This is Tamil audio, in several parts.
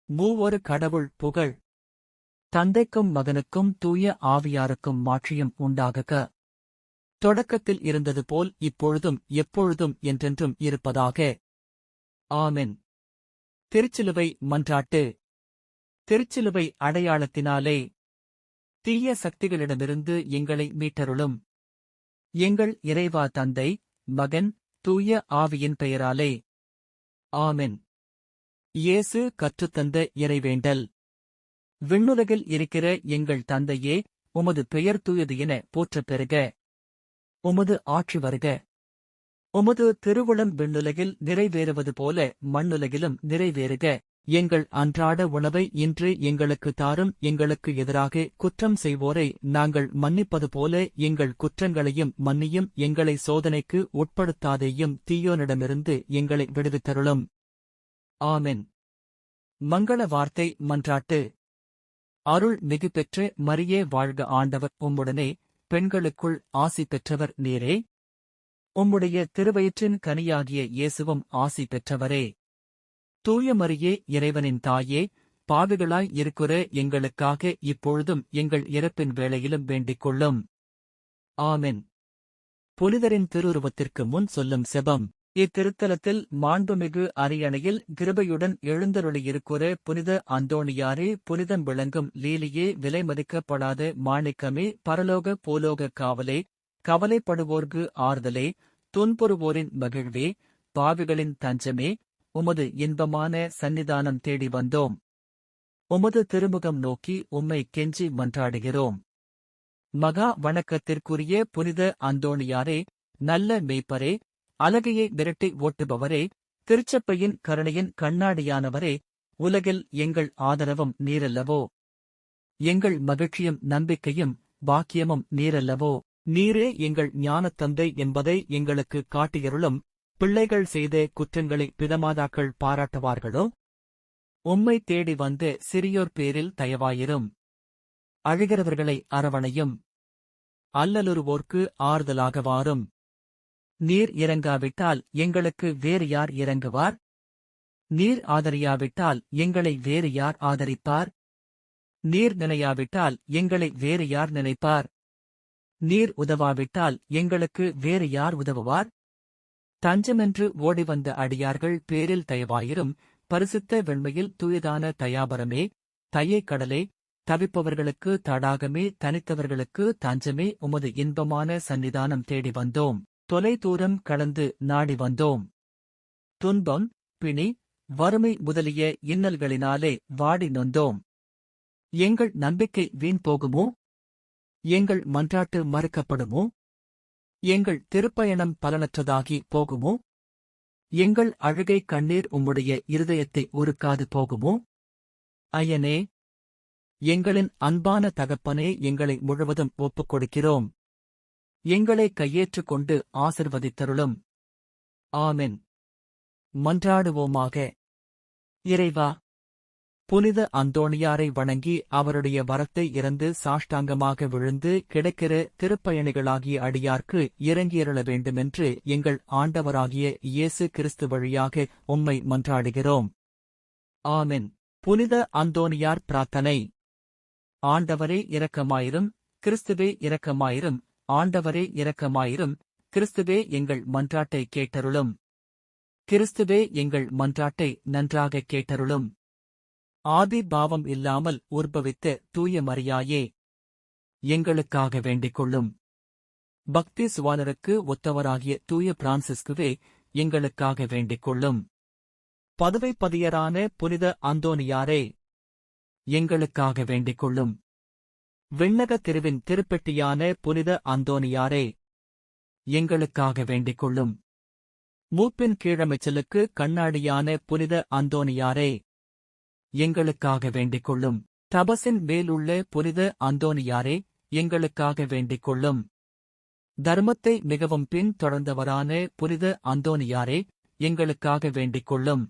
மூவொரு கடவுள் புகழ். தந்தைக்கும் மகனுக்கும் தூய ஆவியாருக்கும் மாட்சியும் உண்டாகுக. தொடக்கத்தில் இருந்தது போல் இப்பொழுதும் எப்பொழுதும் என்றென்றும் இருப்பதாக. ஆமென். திருச்சிலுவை மன்றாட்டு. திருச்சிலுவை அடையாளத்தினாலே தீய சக்திகளிடமிருந்து எங்களை மீட்டருளும். எங்கள் இறைவா, தந்தை, மகன், தூய ஆவியின் பெயராலே. ஆமென். இயேசு கற்றுத்தந்த இறைவேண்டல். விண்ணுலகில் இருக்கிற எங்கள் தந்தையே, உமது பெயர் தூயது என போற்றப் பெறுக. உமது ஆட்சி வருக. உமது திருவுளம் விண்ணுலகில் நிறைவேறுவது போல மண்ணுலகிலும் நிறைவேறுக. எங்கள் அன்றாட உணவை இன்று எங்களுக்கு தாரும். எங்களுக்கு எதிராக குற்றம் செய்வோரை நாங்கள் மன்னிப்பது போல எங்கள் குற்றங்களையும் மன்னியும். எங்களை சோதனைக்கு உட்படுத்தாதேயும், தீயோனிடமிருந்து எங்களை விடுவித்தருளும். ஆமென். மங்கள வார்த்தை மன்றாட்டு. அருள் மிகு பெற்ற மரியே வாழ்க, ஆண்டவர் உம்முடனே, பெண்களுக்குள் ஆசி பெற்றவர் நீரே. உம்முடைய திருவயிற்றின் கனியாகிய இயேசுவும் ஆசி பெற்றவரே. தூய மரியே, இறைவனின் தாயே, பாவிகளாய் இருக்கிற எங்களுக்காக இப்பொழுதும் எங்கள் இறப்பின் வேளையிலும் வேண்டிக் கொள்ளும். ஆமென். புனிதரின் திருவுருவத்திற்கு முன் சொல்லும் செபம். இத்திருத்தலத்தில் மாண்புமிகு அரியணையில் கிருபையுடன் எழுந்தருளியிருக்கிற புனித அந்தோணியாரே, புனிதம் விளங்கும் லீலியே, விலைமதிக்கப்படாத மாணிக்கமே, பரலோக பூலோக காவலே, கவலைப்படுவோர்க்கு ஆறுதலே, துன்புறுவோரின் மகிழ்வே, பாவிகளின் தஞ்சமே, உமது இன்பமான சந்நிதானம் தேடி வந்தோம். உமது திருமுகம் நோக்கி உம்மை கெஞ்சி மன்றாடுகிறோம். மகா வணக்கத்திற்குரிய புனித அந்தோணியாரே, நல்ல மேய்ப்பரே, அலகையை விரட்டி ஓட்டுபவரே, திருச்சபையின் கருணையின் கண்ணாடியானவரே, உலகில் எங்கள் ஆதரவும் நீரல்லவோ? எங்கள் மகிழ்ச்சியும் நம்பிக்கையும் பாக்கியமும் நீரல்லவோ? நீரே எங்கள் ஞானத்தந்தை என்பதை எங்களுக்கு காட்டியருளும். பிள்ளைகள் செய்த குற்றங்களை பிதமாதாக்கள் பாராட்டுவார்களோ? உம்மை தேடி வந்த சிறியோர் பேரில் தயவாயிரும். அழுகிறவர்களை அரவணையும். அல்லலுறுவோர்க்கு ஆறுதலாக வாரும். நீர் இறங்காவிட்டால் எங்களுக்கு வேறு யார் இறங்குவார்? நீர் ஆதரியாவிட்டால் எங்களை வேறு யார் ஆதரிப்பார்? நீர் நினையாவிட்டால் எங்களை வேறு யார் நினைப்பார்? நீர் உதவாவிட்டால் எங்களுக்கு வேறு யார் உதவுவார்? தஞ்சமென்று ஓடிவந்த அடியார்கள் பேரில் தயவாயிரும். பரிசுத்த வெண்மையில் தூயதான தயாபரமே, தையை கடலே, தவிப்பவர்களுக்கு தடாகமே, தனித்தவர்களுக்கு தஞ்சமே, உமது இன்பமான சந்நிதானம் தேடி வந்தோம். தொலை தூரம் கடந்து நாடி வந்தோம். துன்பம், பிணி, வறுமை முதலிய இன்னல்களினாலே வாடி நொந்தோம். எங்கள் நம்பிக்கை வீண் போகுமோ? எங்கள் மன்றாட்டு மறுக்கப்படுமோ? எங்கள் திருப்பயணம் பலனற்றதாகி போகுமோ? எங்கள் அழுகை கண்ணீர் உம்முடைய இருதயத்தை உருக்காது போகுமோ? ஐயனே, எங்களின் அன்பான தகப்பனே, எங்களை முழுவதும் ஒப்புக் கொடுக்கிறோம். எங்களை கையேற்றுக் கொண்டு ஆசிர்வதித்தருளும். ஆமென். மன்றாடுவோமாக. இறைவா, புனித அந்தோணியாரை வணங்கி அவருடைய வரத்தை இறந்து சாஷ்டாங்கமாக விழுந்து கிடக்கிற திருப்பயணிகளாகிய அடியார்க்கு இறங்கியருள வேண்டுமென்று எங்கள் ஆண்டவராகிய இயேசு கிறிஸ்து வழியாக உம்மை மன்றாடுகிறோம். ஆமென். புனித அந்தோணியார் பிரார்த்தனை. ஆண்டவரே இரக்கமாயிரும். கிறிஸ்துவே இரக்கமாயிரும். ஆண்டவரே இரக்கமாயிரும். கிறிஸ்துவே எங்கள் மன்றாட்டை கேட்டருளும். கிறிஸ்துவே எங்கள் மன்றாட்டை நன்றாக கேட்டருளும். ஆதி பாவம் இல்லாமல் உற்பவித்த தூய மரியாயே, எங்களுக்காக வேண்டிக் கொள்ளும். பக்தி சுவாலருக்கு ஒத்தவராகிய தூய பிரான்சிஸ்குவே, எங்களுக்காக வேண்டிக் கொள்ளும். பதுவைப்பதியரான புனித அந்தோணியாரே, எங்களுக்காக வேண்டிக் கொள்ளும். விண்ணக திருவின் திருப்பெட்டியான புனித அந்தோணியாரே, எங்களுக்காக வேண்டிக் கொள்ளும். மூப்பின் கீழமைச்சலுக்கு கண்ணாடியான புனித அந்தோணியாரே, எங்களுக்காக வேண்டிக் கொள்ளும். தபசின் மேலுள்ள புனித அந்தோணியாரே, எங்களுக்காக வேண்டிக் கொள்ளும். தர்மத்தை மிகவும் பின் தொடர்ந்தவரான புனித அந்தோணியாரே, எங்களுக்காக வேண்டிக் கொள்ளும்.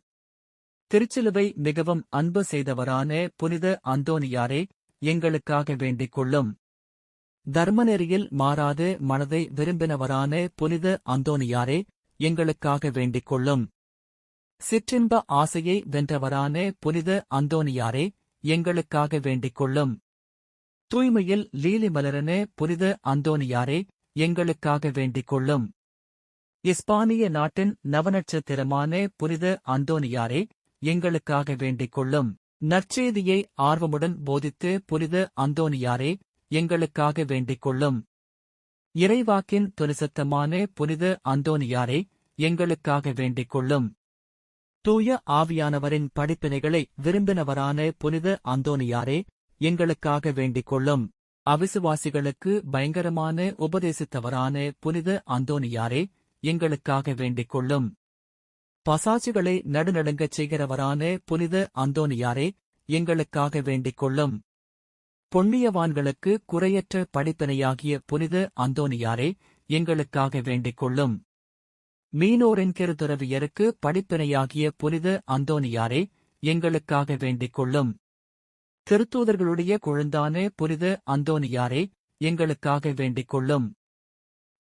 திருச்சிலுவை மிகவும் அன்பு செய்தவரான புனித அந்தோணியாரே, எங்களுக்காக வேண்டிக் கொள்ளும். தர்மநெறியில் மாறாத மனதை விரும்பினவரான புனித அந்தோணியாரே, எங்களுக்காக வேண்டிக் கொள்ளும். சிற்றின்ப ஆசையை வென்றவரான புனித அந்தோணியாரே, எங்களுக்காக வேண்டிக் கொள்ளும். தூய்மையில் லீலி மலரன புனித அந்தோணியாரே, எங்களுக்காக வேண்டிக் கொள்ளும். இஸ்பானிய நாட்டின் நவநட்சத்திரமான புனித அந்தோணியாரே, எங்களுக்காக வேண்டிக் கொள்ளும். நற்செய்தியை ஆர்வமுடன் போதித்து புனித அந்தோணியாரே, எங்களுக்காக வேண்டிக் கொள்ளும். இறைவாக்கின் தொனிசத்தமான புனித அந்தோணியாரே, எங்களுக்காக வேண்டிக் கொள்ளும். தூய ஆவியானவரின் படிப்பினைகளை விரும்பினவரான புனித அந்தோணியாரே, எங்களுக்காக வேண்டிக் கொள்ளும். அவிசுவாசிகளுக்கு பயங்கரமான உபதேசித்தவரான புனித அந்தோணியாரே, எங்களுக்காக வேண்டிக் கொள்ளும். பசாசுகளை நடுநடுங்கச் செய்கிறவரான புனித அந்தோணியாரே, எங்களுக்காக வேண்டிக் கொள்ளும். பொன்னியவான்களுக்கு குறையற்ற படிப்பினையாகிய புனித அந்தோணியாரே, எங்களுக்காக வேண்டிக் கொள்ளும். மீனோரின் கிருதுறவியருக்கு படிப்பினையாகிய புனித அந்தோணியாரே, எங்களுக்காக வேண்டிக் கொள்ளும். திருத்தூதர்களுடைய கொழுந்தான புனித அந்தோணியாரே, எங்களுக்காக வேண்டிக் கொள்ளும்.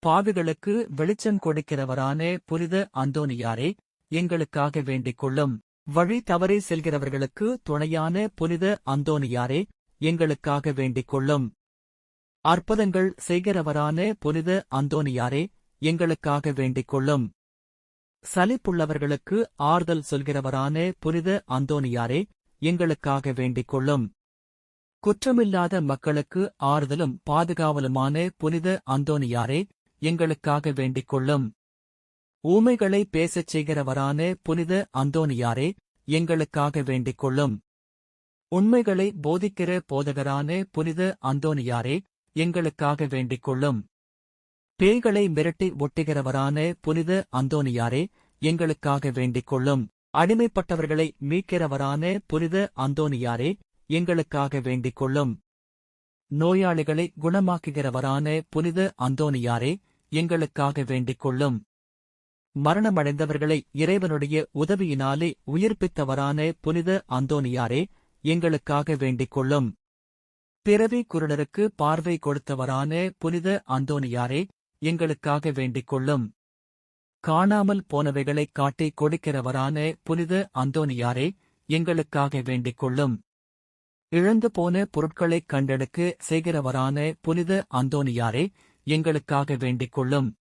பாவிகளுக்கு வெளிச்சம் கொடுக்கிறவரான புனித அந்தோணியாரே, எங்களுக்காக வேண்டிக் கொள்ளும். வழி தவறி செல்கிறவர்களுக்கு துணையான புனித அந்தோணியாரே, எங்களுக்காக வேண்டிக் கொள்ளும். அற்புதங்கள் செய்கிறவரான புனித அந்தோணியாரே, எங்களுக்காக வேண்டிக் கொள்ளும். சலிப்புள்ளவர்களுக்கு ஆறுதல் சொல்கிறவரான புனித அந்தோணியாரே, எங்களுக்காக வேண்டிக் கொள்ளும். குற்றமில்லாத மக்களுக்கு ஆறுதலும் பாதுகாவலுமான புனித அந்தோணியாரே, எங்களுக்காக வேண்டிக் கொள்ளும். ஊமைகளை பேசச் செய்கிறவரான புனித அந்தோணியாரே, எங்களுக்காக வேண்டிக் கொள்ளும். உண்மைகளை போதிக்கிற போதகரான புனித அந்தோணியாரே, எங்களுக்காக வேண்டிக் கொள்ளும். பேய்களை மிரட்டி ஒட்டுகிறவரான புனித அந்தோணியாரே, எங்களுக்காக வேண்டிக் கொள்ளும். அடிமைப்பட்டவர்களை மீட்கிறவரான புனித அந்தோணியாரே, எங்களுக்காக வேண்டிக் கொள்ளும். நோயாளிகளை குணமாக்குகிறவரான புனித அந்தோணியாரே, எங்களுக்காக வேண்டிக் கொள்ளும். மரணமடைந்தவர்களை இறைவனுடைய உதவியினாலே உயிர்ப்பித்தவரான புனித அந்தோணியாரே, எங்களுக்காக வேண்டிக் கொள்ளும். பிறவி குருடருக்கு பார்வை கொடுத்தவரான புனித அந்தோணியாரே, எங்களுக்காக வேண்டிக் கொள்ளும். காணாமல் போனவைகளைக் காட்டிக் கொடுக்கிறவரான புனித அந்தோணியாரே, எங்களுக்காக வேண்டிக் கொள்ளும். இழந்து போன பொருட்களைக் கண்டெடுக்க செய்கிறவரான புனித அந்தோணியாரே, எங்களுக்காக வேண்டிக் கொள்ளும்.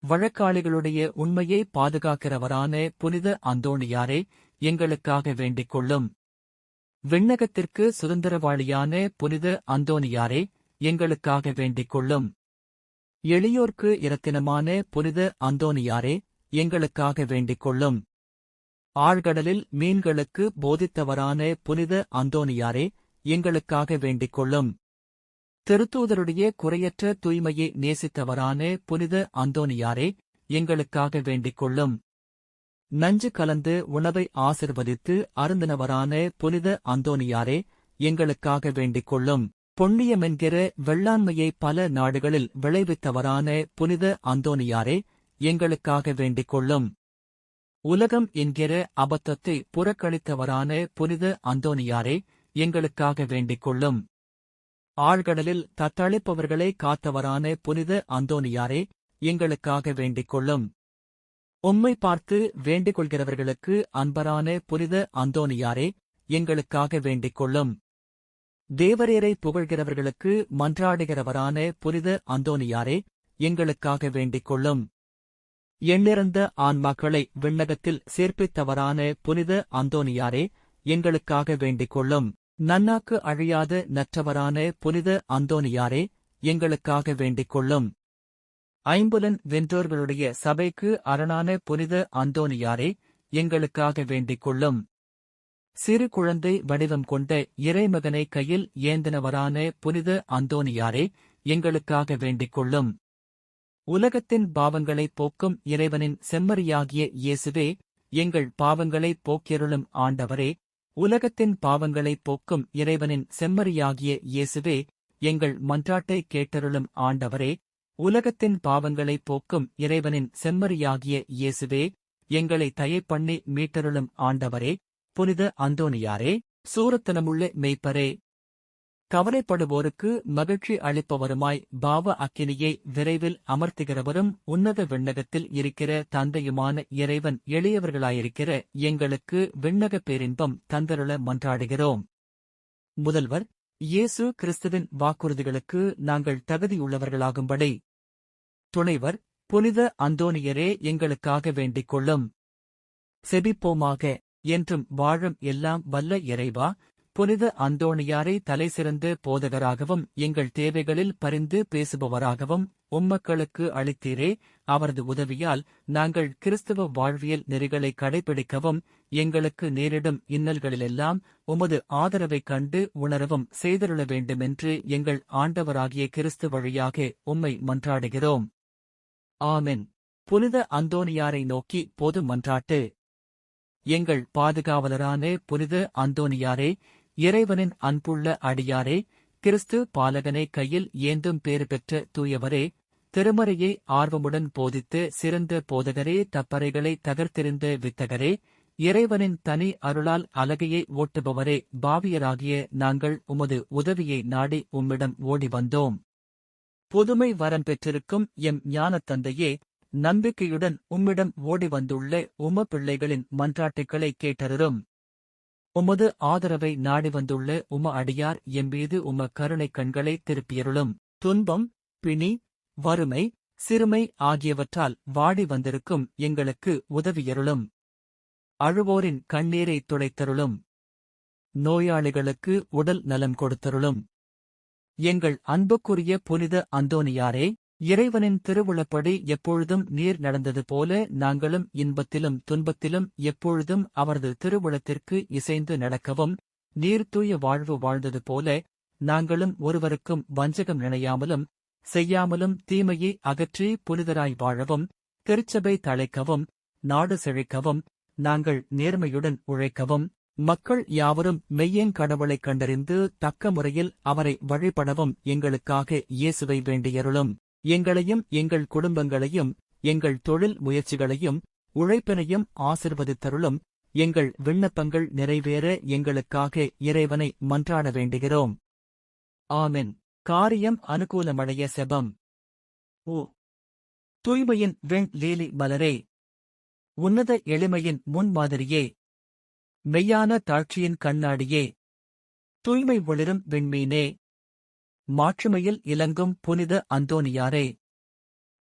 வழக்காளிகளுடைய உண்மையை பாதுகாக்கிறவரான புனித அந்தோணியாரே, எங்களுக்காக வேண்டிக் கொள்ளும். விண்ணகத்திற்கு சுதந்திரவாளியான புனித அந்தோணியாரே, எங்களுக்காக வேண்டிக் கொள்ளும். எளியோர்க்கு இரத்தினமான புனித அந்தோணியாரே, எங்களுக்காக வேண்டிக் கொள்ளும். ஆழ்கடலில் மீன்களுக்கு போதித்தவரான புனித அந்தோணியாரே, எங்களுக்காக வேண்டிக் கொள்ளும். திருத்தூதருடைய குறையற்ற தூய்மையை நேசித்தவரான புனித அந்தோணியாரே, எங்களுக்காக வேண்டிக் கொள்ளும். நஞ்சு கலந்து உணவை ஆசிர்வதித்து அருந்தினவரான புனித அந்தோணியாரே, எங்களுக்காக வேண்டிக் கொள்ளும். பொன்னியமென்கிற வெள்ளாண்மையை பல நாடுகளில் விளைவித்தவரான புனித அந்தோணியாரே, எங்களுக்காக வேண்டிக் கொள்ளும். உலகம் என்கிற அபத்தத்தை புறக்கணித்தவரான புனித அந்தோணியாரே, எங்களுக்காக வேண்டிக் கொள்ளும். ஆழ்கடலில் தத்தளிப்பவர்களை காத்தவரான புனித அந்தோணியாரே, எங்களுக்காக வேண்டிக் கொள்ளும். உம்மை பார்த்து வேண்டிக் கொள்கிறவர்களுக்கு அன்பரான புனித அந்தோணியாரே, எங்களுக்காக வேண்டிக் கொள்ளும். தேவரேரை புகழ்கிறவர்களுக்கு மன்றாடுகிறவரான புனித அந்தோணியாரே, எங்களுக்காக வேண்டிக் கொள்ளும். எண்ணிறந்த ஆன்மாக்களை விண்ணகத்தில் சேர்ப்பித்தவரான புனித அந்தோணியாரே, எங்களுக்காக வேண்டிக் கொள்ளும். நன்னாக்கு அழியாத நற்றவரான புனித அந்தோணியாரே, எங்களுக்காக வேண்டிக் கொள்ளும். ஐம்புலன் வென்றோர்களுடைய சபைக்கு அரணான புனித அந்தோணியாரே, எங்களுக்காக வேண்டிக் கொள்ளும். சிறு குழந்தை வடிவம் கொண்ட இறைமகனை கையில் ஏந்தினவரான புனித அந்தோணியாரே, எங்களுக்காக வேண்டிக் கொள்ளும். உலகத்தின் பாவங்களைப் போக்கும் இறைவனின் செம்மறியாகிய இயேசுவே, எங்கள் பாவங்களைப் போக்கியருளும் ஆண்டவரே, உலகத்தின் பாவங்களைப் போக்கும் இறைவனின் செம்மறியாகிய இயேசுவே, எங்கள் மன்றாட்டை கேட்டருளும் ஆண்டவரே, உலகத்தின் பாவங்களைப் போக்கும் இறைவனின் செம்மறியாகிய இயேசுவே, எங்களை தயைப்பண்ணி மீட்டருளும் ஆண்டவரே, புனித அந்தோணியாரே, சூரத்தனமுள்ள மெய்ப்பரே, கவலைப்படுவோருக்கு மகிழ்ச்சி அளிப்பவருமாய் பாவ அக்கினியை விரைவில் அமர்த்துகிறவரும் உன்னத விண்ணகத்தில் இருக்கிற தந்தையுமான இறைவன் எளியவர்களாயிருக்கிற எங்களுக்கு விண்ணகப் பேரின்பம் தந்தருள மன்றாடுகிறோம். முதல்வர் இயேசு கிறிஸ்துவின் வாக்குறுதிகளுக்கு நாங்கள் தகுதியுள்ளவர்களாகும்படி. துணைவர் புனித அந்தோனியரே, எங்களுக்காக வேண்டிக் கொள்ளும். செபிப்போமாக. என்றும் வாழும் எல்லாம் வல்ல இறைவா, புனித அந்தோணியாரை தலைசிறந்த போதகராகவும் எங்கள் தேவைகளில் பரிந்து பேசுபவராகவும் உம்மக்களுக்கு அளித்தீரே. அவரது உதவியால் நாங்கள் கிறிஸ்துவ வாழ்வியல் நெறிகளை கடைபிடிக்கவும் எங்களுக்கு நேரிடும் இன்னல்களிலெல்லாம் உமது ஆதரவைக் கண்டு உணரவும் செய்தருள வேண்டுமென்று எங்கள் ஆண்டவராகிய கிறிஸ்து வழியாக உம்மை மன்றாடுகிறோம். ஆமென். புனித அந்தோனியாரை நோக்கி பொது மன்றாட்டு. எங்கள் பாதுகாவலரான புனித அந்தோனியாரே, இறைவனின் அன்புள்ள அடியாரே, கிறிஸ்து பாலகனை கையில் ஏந்தும் பேறு பெற்ற தூயவரே, திருமறையை ஆர்வமுடன் போதித்து சிறந்த போதகரே, தப்பறைகளை தகர்த்தெறிந்த வித்தகரே, இறைவனின் தனி அருளால் அலகையை ஓட்டுபவரே, பாவியராகிய நாங்கள் உமது உதவியை நாடி உம்மிடம் ஓடி வந்தோம். புதுமை வரம் பெற்றிருக்கும் எம் ஞானத் தந்தையே, நம்பிக்கையுடன் உம்மிடம் ஓடி வந்துள்ள உம பிள்ளைகளின் மன்றாட்டுக்களை கேட்டருளும். உமது ஆதரவை நாடி வந்துள்ள உம அடியார் எம்மீது உம கருணைக் கண்களை திருப்பியருளும். துன்பம், பிணி, வறுமை, சிறுமை ஆகியவற்றால் வாடி வந்திருக்கும் எங்களுக்கு உதவியருளும். அழுவோரின் கண்ணீரை துடைத்தருளும். நோயாளிகளுக்கு உடல் நலம் கொடுத்தருளும். எங்கள் அன்புக்குரிய புனித அந்தோனியாரே, இறைவனின் திருவுளப்படி எப்பொழுதும் நீர் நடந்தது போல நாங்களும் இன்பத்திலும் துன்பத்திலும் எப்பொழுதும் அவரது திருவுளத்திற்கு இசைந்து நடக்கவும், நீர் தூய வாழ்வு வாழ்ந்தது போல நாங்களும் ஒருவருக்கும் வஞ்சகம் நினையாமலும் செய்யாமலும் தீமையை அகற்றி புனிதராய் வாழவும், திருச்சபை தழைக்கவும், நாடு செழிக்கவும், நாங்கள் நேர்மையுடன் உழைக்கவும், மக்கள் யாவரும் மெய்யங்கடவுளைக் கண்டறிந்து தக்க முறையில் அவரை வழிபடவும் எங்களுக்காக இயேசுவை வேண்டியருளும். எங்களையும் எங்கள் குடும்பங்களையும் எங்கள் தொழில் முயற்சிகளையும் உழைப்பினையும் ஆசிர்வதித்தருளும். எங்கள் விண்ணப்பங்கள் நிறைவேற எங்களுக்காக இறைவனை மன்றாட வேண்டுகிறோம். ஆமென். காரியம் அனுகூலமடைய செபம். ஓ தூய்மையின் வெண் லீலி மலரே, உன்னத எளிமையின் முன்மாதிரியே, மெய்யான தாட்சியின் கண்ணாடியே, தூய்மை ஒளிரும் விண்மீனே, மாட்சிமையில் இலங்கும் புனித அந்தோனியாரே,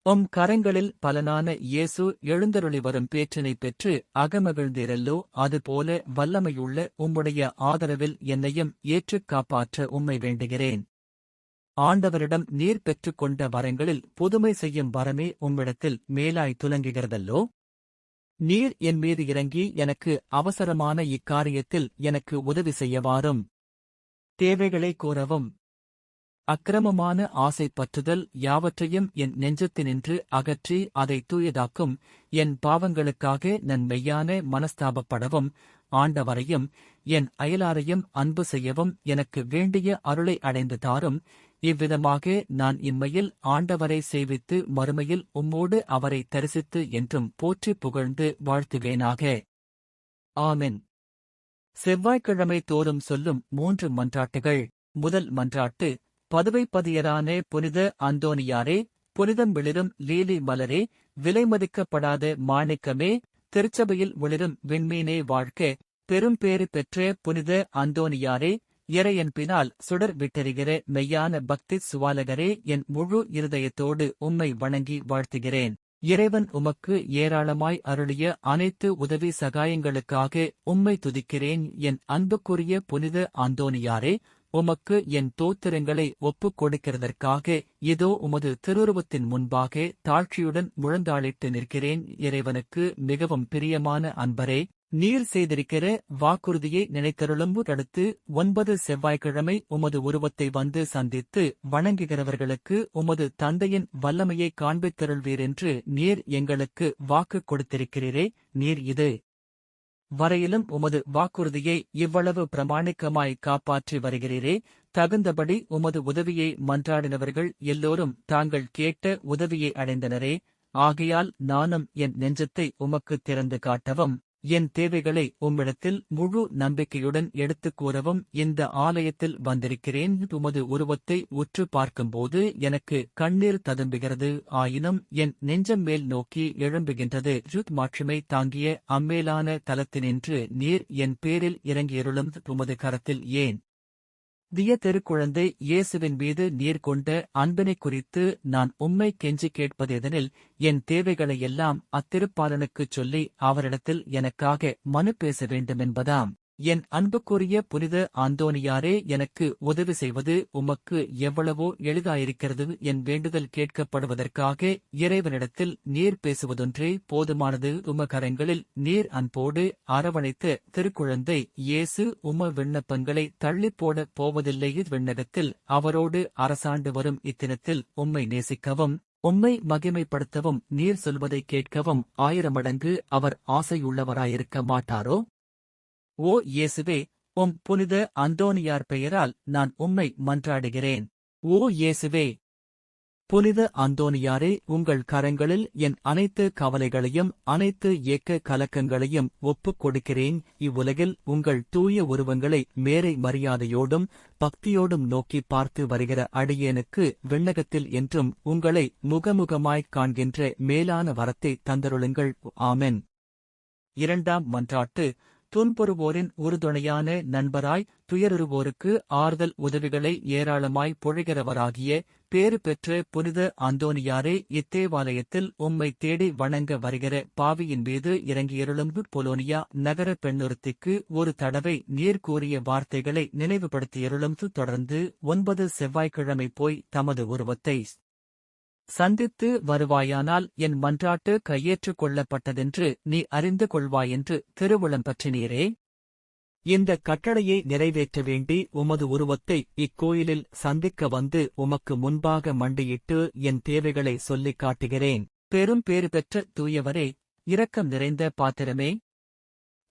உம் கரங்களில் பலனான இயேசு எழுந்தருளி வரும் பேற்றினை பெற்று அகமகிழ்ந்தீரல்லோ, அதுபோல வல்லமையுள்ள உம்முடைய ஆதரவில் என்னையும் ஏற்றுக் காப்பாற்ற உம்மை வேண்டுகிறேன். ஆண்டவரிடம் நீர் பெற்றுக்கொண்ட வரங்களில் புதுமை செய்யும் வரமே உம்மிடத்தில் மேலாய் துலங்குகிறதல்லோ. நீர் என் மீது இறங்கி எனக்கு அவசரமான இக்காரியத்தில் எனக்கு உதவி செய்யவாரும். தேவைகளை கூறவும். அக்கிரமமான ஆசை பற்றுதல் யாவற்றையும் என் நெஞ்சத்தினின்று அகற்றி அதை தூயதாக்கும். என் பாவங்களுக்காக நான் மெய்யான மனஸ்தாபப்படவும், ஆண்டவரையும் என் அயலாரையும் அன்பு செய்யவும் எனக்கு வேண்டிய அருளை அடைந்து தாரும். இவ்விதமாக நான் இம்மையில் ஆண்டவரை சேவித்து மறுமையில் உம்மோடு அவரை தரிசித்து என்றும் போற்றிப் புகழ்ந்து வாழ்த்துவேனாக. ஆமென். செவ்வாய்க்கிழமை தோறும் சொல்லும் 3 மன்றாட்டுகள். முதல் மன்றாட்டு. பதுவைப்பதியரான புனித அந்தோனியாரே, புனிதம் விளிரும் லீலி மலரே, விலைமதிக்கப்படாத மாணிக்கமே, திருச்சபையில் ஒளிரும் விண்மீனே வாழ்க. பெரும்பேறு பெற்ற புனித அந்தோனியாரே, இறையன்பினால் சுடர் விட்டெரிகிற மெய்யான பக்தி சுவாலகரே, என் முழு இருதயத்தோடு உம்மை வணங்கி வாழ்த்துகிறேன். இறைவன் உமக்கு ஏராளமாய் அருளிய அனைத்து உதவி சகாயங்களுக்காக உம்மை துதிக்கிறேன். என் அன்புக்குரிய புனித அந்தோனியாரே, உமக்கு என் தோத்திரங்களை ஒப்புக் கொடுக்கிறதற்காக இதோ உமது திருவுருவத்தின் முன்பாக தாழ்ச்சியுடன் முழந்தாளிட்டு நிற்கிறேன். இறைவனுக்கு மிகவும் பிரியமான அன்பரே, நீர் செய்திருக்கிற வாக்குறுதியை நினைத்தருளும். அடுத்து 9 செவ்வாய்க்கிழமை உமது உருவத்தை வந்து சந்தித்து வணங்குகிறவர்களுக்கு உமது தந்தையின் வல்லமையை காண்பித்தருள்வீரென்று நீர் எங்களுக்கு வாக்கு கொடுத்திருக்கிறீரே. நீர் இது வரையிலும் உமது வாக்குறுதியை இவ்வளவு பிரமாணிக்கமாய் காப்பாற்றி வருகிறீரே. தகுந்தபடி உமது உதவியை மன்றாடினவர்கள் எல்லோரும் தாங்கள் கேட்ட உதவியை அடைந்தனரே. ஆகையால் நானும் என் நெஞ்சத்தை உமக்குத் திறந்து காட்டவும் என் தேவைகளை உம்மிடத்தில் முழு நம்பிக்கையுடன் எடுத்துக் கூறவும் இந்த ஆலயத்தில் வந்திருக்கிறேன். உமது உருவத்தை உற்று பார்க்கும்போது எனக்கு கண்ணீர் ததும்புகிறது. ஆயினும் என் நெஞ்சம் மேல் நோக்கி எழும்புகின்றது. மாட்சிமை தாங்கிய அம்மேலான தலத்தினின்று நீர் என் பேரில் இறங்கியருளும் உமது கரத்தில் ஏன் திய திருக்குழந்தை இயேசுவின் மீது நீர் கொண்ட அன்பினை குறித்து நான் உம்மை கெஞ்சி கேட்பதெதனில் என் தேவைகளையெல்லாம் அத்திருப்பாலனுக்குச் சொல்லி அவரிடத்தில் எனக்காக மனு பேச வேண்டுமென்பதாம். என் அன்புக்குரிய புனித அந்தோனியாரே, எனக்கு உதவி செய்வது உமக்கு எவ்வளவோ எளிதாயிருக்கிறது. என் வேண்டுதல் கேட்கப்படுவதற்காக இறைவனிடத்தில் நீர் பேசுவதொன்றே போதுமானது. உமகரங்களில் நீர் அன்போடு அரவணைத்த திருக்குழந்தை இயேசு உம விண்ணப்பங்களை தள்ளிப்போட போவதில்லை. விண்ணகத்தில் அவரோடு அரசாண்டு வரும் இத்தினத்தில் உம்மை நேசிக்கவும் உம்மை மகிமைப்படுத்தவும் நீர் சொல்வதை கேட்கவும் 1000 மடங்கு அவர் ஆசையுள்ளவராயிருக்க மாட்டாரோ? ஓ இயேசுவே, உம் புனித அந்தோனியார் பெயரால் நான் உம்மை மன்றாடுகிறேன். ஓ இயேசுவே, புனித அந்தோனியாரே, உங்கள் கரங்களில் என் அனைத்து கவலைகளையும் அனைத்து ஏக்க கலக்கங்களையும் ஒப்புக் கொடுக்கிறேன். இவ்வுலகில் உங்கள் தூய உருவங்களை மேரை மரியாதையோடும் பக்தியோடும் நோக்கி பார்த்து வருகிற அடியேனுக்கு விண்ணகத்தில் என்றும் உங்களை முகமுகமாய்க் காண்கின்ற மேலான வரத்தை தந்தருளுங்கள். ஆமென். 2ஆம் மன்றாட்டு. துன்புறுவோரின் உறுதுணையான நண்பராய் துயருறுவோருக்கு ஆறுதல் உதவிகளை ஏராளமாய் பொழிகிறவராகிய பேறு பெற்ற புனித அந்தோனியாரே, இத்தேவாலயத்தில் உம்மை தேடி வணங்க வருகிற பாவியின் மீது இறங்கியருளும். பொலோனியா நகர பெண்ணொருத்திக்கு ஒரு தடவை நீர் கூறிய வார்த்தைகளை நினைவுபடுத்தியருளும். தொடர்ந்து 9 செவ்வாய்க்கிழமை போய் தமது உருவத்தை சந்தித்து வருவாயானால் என் மன்றாட்டு கையேற்றுக் கொள்ளப்பட்டதென்று நீ அறிந்து கொள்வாயென்று திருவுளம் பற்றினீரே. இந்த கட்டளையை நிறைவேற்ற வேண்டி உமது உருவத்தை இக்கோயிலில் சந்திக்க வந்து உமக்கு முன்பாக மண்டியிட்டு என் தேவைகளை சொல்லிக் காட்டுகிறேன். பெரும் பேறு பெற்ற தூயவரே, இரக்கம் நிறைந்த பாத்திரமே,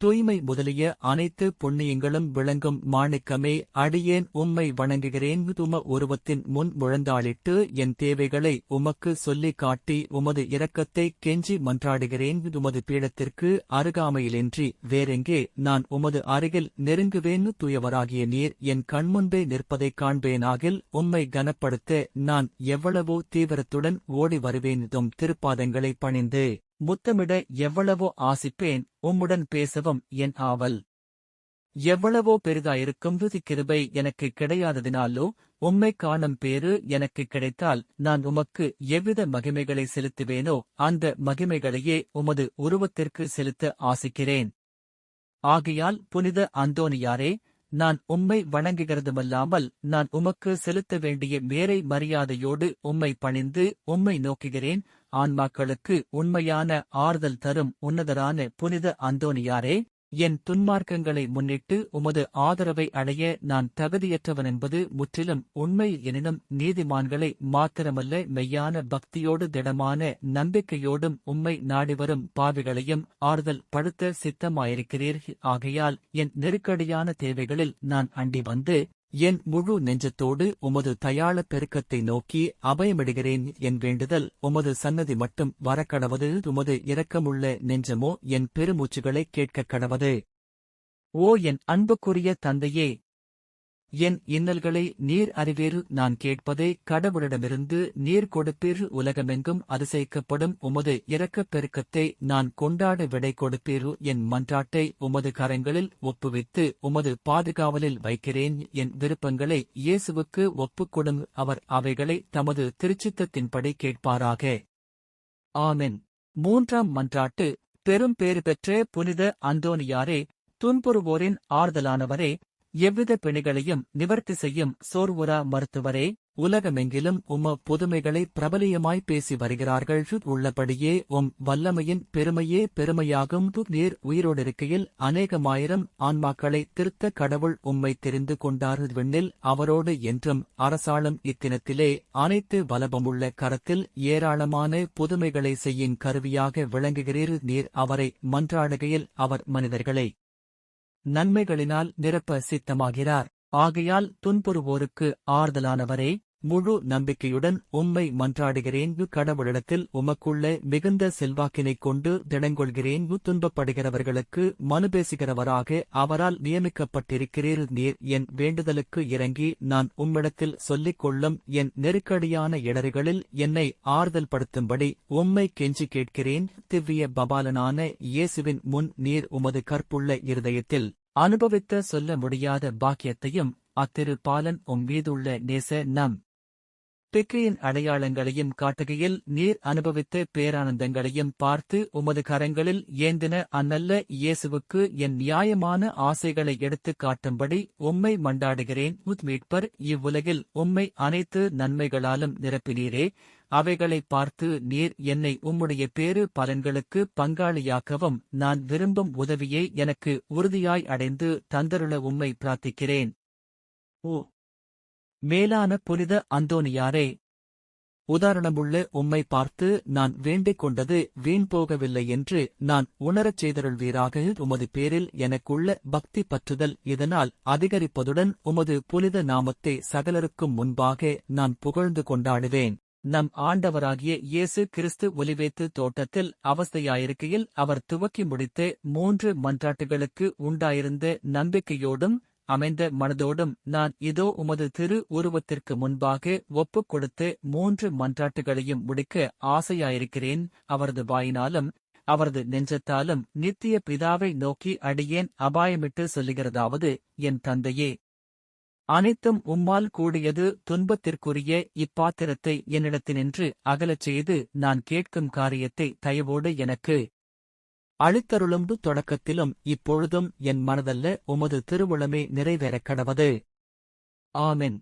தூய்மை முதலிய அனைத்து புண்ணியங்களும் விளங்கும் மாணிக்கமே, அடியேன் உம்மை வணங்குகிறேன். உம உருவத்தின் முன் முழந்தாளிட்டு என் தேவைகளை உமக்கு சொல்லிக் காட்டி உமது இரக்கத்தை கெஞ்சி மன்றாடுகிறேன். உமது பீடத்திற்கு அருகாமையிலின்றி வேறெங்கே நான் உமது அருகில் நெருங்குவேன். தூயவராகிய நீர் என் கண்முன்பே நிற்பதைக் காண்பேனாகில் உம்மை கனப்படுத்த நான் எவ்வளவோ தீவிரத்துடன் ஓடி வருவேன். திருப்பாதங்களை பணிந்து முத்தமிட எவ்வளவோ ஆசிப்பேன். உம்முடன் பேசவும் என் ஆவல் எவ்வளவோ பெரிதாயிருக்கும். கிருபை எனக்கு கிடையாததினாலோ உம்மை காணும் பேறு எனக்கு கிடைத்தால் நான் உமக்கு எவ்வித மகிமைகளை செலுத்துவேனோ அந்த மகிமைகளையே உமது உருவத்திற்கு செலுத்த ஆசிக்கிறேன். ஆகையால் புனித அந்தோனியாரே, நான் உம்மை வணங்குகிறதுமல்லாமல் நான் உமக்கு செலுத்த வேண்டிய மேரை மரியாதையோடு உம்மை பணிந்து உம்மை நோக்குகிறேன். ஆன்மாக்களுக்கு உண்மையான ஆறுதல் தரும் உன்னதரான புனித அந்தோனியாரே, என் துன்மார்க்கங்களை முன்னிட்டு உமது ஆதரவை அடைய நான் தகுதியற்றவனென்பது முற்றிலும் உண்மை. எனினும் நீதிமான்களை மாத்திரமல்ல, மெய்யான பக்தியோடு திடமான நம்பிக்கையோடும் உம்மை நாடிவரும் பாவிகளையும் ஆறுதல் படுத்த சித்தமாயிருக்கிறீர். ஆகையால் என் நெருக்கடியான தேவைகளில் நான் அண்டி வந்து என் முழு நெஞ்சத்தோடு உமது தயாள பெருக்கத்தை நோக்கி அபயமிடுகிறேன். என் வேண்டுதல் உமது சன்னதி மட்டும் வரக்கடவது. உமது இரக்கமுள்ள நெஞ்சமோ என் பெருமூச்சுகளைக் கேட்கக் கடவது. ஓ என் அன்புக்குரிய தந்தையே, என் இன்னல்களை நீர் அறிவேறு. நான் கேட்பதை கடவுளிடமிருந்து நீர் கொடுப்பீர். உலகமெங்கும் அதிசயிக்கப்படும் உமது இரக்கப் பெருக்கத்தை நான் கொண்டாட விடை கொடுப்பீரு. என் மன்றாட்டை உமது கரங்களில் ஒப்புவித்து உமது பாதுகாவலில் வைக்கிறேன். என் விருப்பங்களை இயேசுவுக்கு ஒப்புக்கொடும். அவர் அவைகளை தமது திருச்சித்தத்தின்படி கேட்பாராக. ஆமென். 3ஆம் மன்றாட்டு. பெரும் பேறு பெற்ற புனித அந்தோனியாரே, துன்புறுவோரின் ஆறுதலானவரே, எவ்வித பிணிகளையும் நிவர்த்தி செய்யும் சோர்வுரா மருத்துவரே, உலகமெங்கிலும் உம புதுமைகளை பிரபலியமாய் பேசி வருகிறார்கள். உள்ளபடியே உம் வல்லமையின் பெருமையே பெருமையாகும். நீர் உயிரோடிருக்கையில் அநேகமாயிரம் ஆன்மாக்களை திருத்த கடவுள் உம்மை தெரிந்து கொண்டார். விண்ணில் அவரோடு என்றும் அரசாளும் இத்தினத்திலே அனைத்து வலபமுள்ள கரத்தில் ஏராளமான புதுமைகளை செய்யும் கருவியாக விளங்குகிறீர். நீர் அவரை மன்றாடுகையில் அவர் மனிதர்களை நன்மைகளினால் நிரப்ப சித்தமாகிறார். ஆகையால் துன்புறுவோருக்கு ஆறுதலானவரே, முழு நம்பிக்கையுடன் உம்மை மன்றாடுகிறேன். கடவுளிடத்தில் உமக்குள்ள மிகுந்த செல்வாக்கினைக் கொண்டு திடங்கொள்கிறேன். துன்பப்படுகிறவர்களுக்கு மனுபேசுகிறவராக அவரால் நியமிக்கப்பட்டிருக்கிறீர். நீர் என் வேண்டுதலுக்கு இறங்கி நான் உம்மிடத்தில் சொல்லிக் கொள்ளும் என் நெருக்கடியான இடர்களில் என்னை ஆறுதல் படுத்தும்படி உம்மை கெஞ்சி கேட்கிறேன். திவ்விய பபாலனான இயேசுவின் முன் நீர் உமது கற்புள்ள இருதயத்தில் அனுபவித்த சொல்ல முடியாத பாக்கியத்தையும் அத்திரு பாலன் மீதுள்ள நேச பிக்கையின் அடையாளங்களையும் காட்டுகையில் நீர் அனுபவித்த பேரானந்தங்களையும் பார்த்து உமது கரங்களில் ஏந்தின அந்நல்ல இயேசுவுக்கு என் நியாயமான ஆசைகளை எடுத்துக் காட்டும்படி உம்மை மண்டாடுகிறேன். மீட்பர் இவ்வுலகில் உம்மை அனைத்து நன்மைகளாலும் நிரப்பினீரே. அவைகளைப் பார்த்து நீர் என்னை உம்முடைய பேறு பலன்களுக்கு பங்காளியாக்கவும் நான் விரும்பும் உதவியை எனக்கு உறுதியாய் அடைந்து தந்தருள உம்மை பிரார்த்திக்கிறேன். ஓ மேலான புனித அந்தோனியாரே, உதாரணமுள்ள உம்மை பார்த்து நான் வேண்டிக் கொண்டது வீண் போகவில்லை என்று நான் உணரச் செய்தருள்வீராக. உமது பேரில் எனக்குள்ள பக்தி பற்றுதல் இதனால் அதிகரிப்பதுடன் உமது புனித நாமத்தை சகலருக்கும் முன்பாக நான் புகழ்ந்து கொண்டாடுவேன். நம் ஆண்டவராகிய இயேசு கிறிஸ்து ஒலிவேத்து தோட்டத்தில் அவஸ்தையாயிருக்கையில் அவர் துவக்கி முடித்த 3 மன்றாட்டுகளுக்கு உண்டாயிருந்த நம்பிக்கையோடும் அமைந்த மனதோடும் நான் இதோ உமது திரு உருவத்திற்கு முன்பாக ஒப்புக் கொடுத்த 3 மன்றாட்டுகளையும் முடிக்க ஆசையாயிருக்கிறேன். அவரது வாயினாலும் அவரது நெஞ்சத்தாலும் நித்திய பிதாவை நோக்கி அடியேன் அபாயமிட்டு சொல்லுகிறதாவது, என் தந்தையே, அனைத்தும் உம்மால் கூடியது. துன்பத்திற்குரிய இப்பாத்திரத்தை என்னிடத்தினின்று அகலச் செய்து நான் கேட்கும் காரியத்தை தயவோடு எனக்கு அளித்தருளும். தொடக்கத்திலும் இப்பொழுதும் என் மனதல்ல உமது திருவுளமே நிறைவேறக் கடவது. ஆமென்.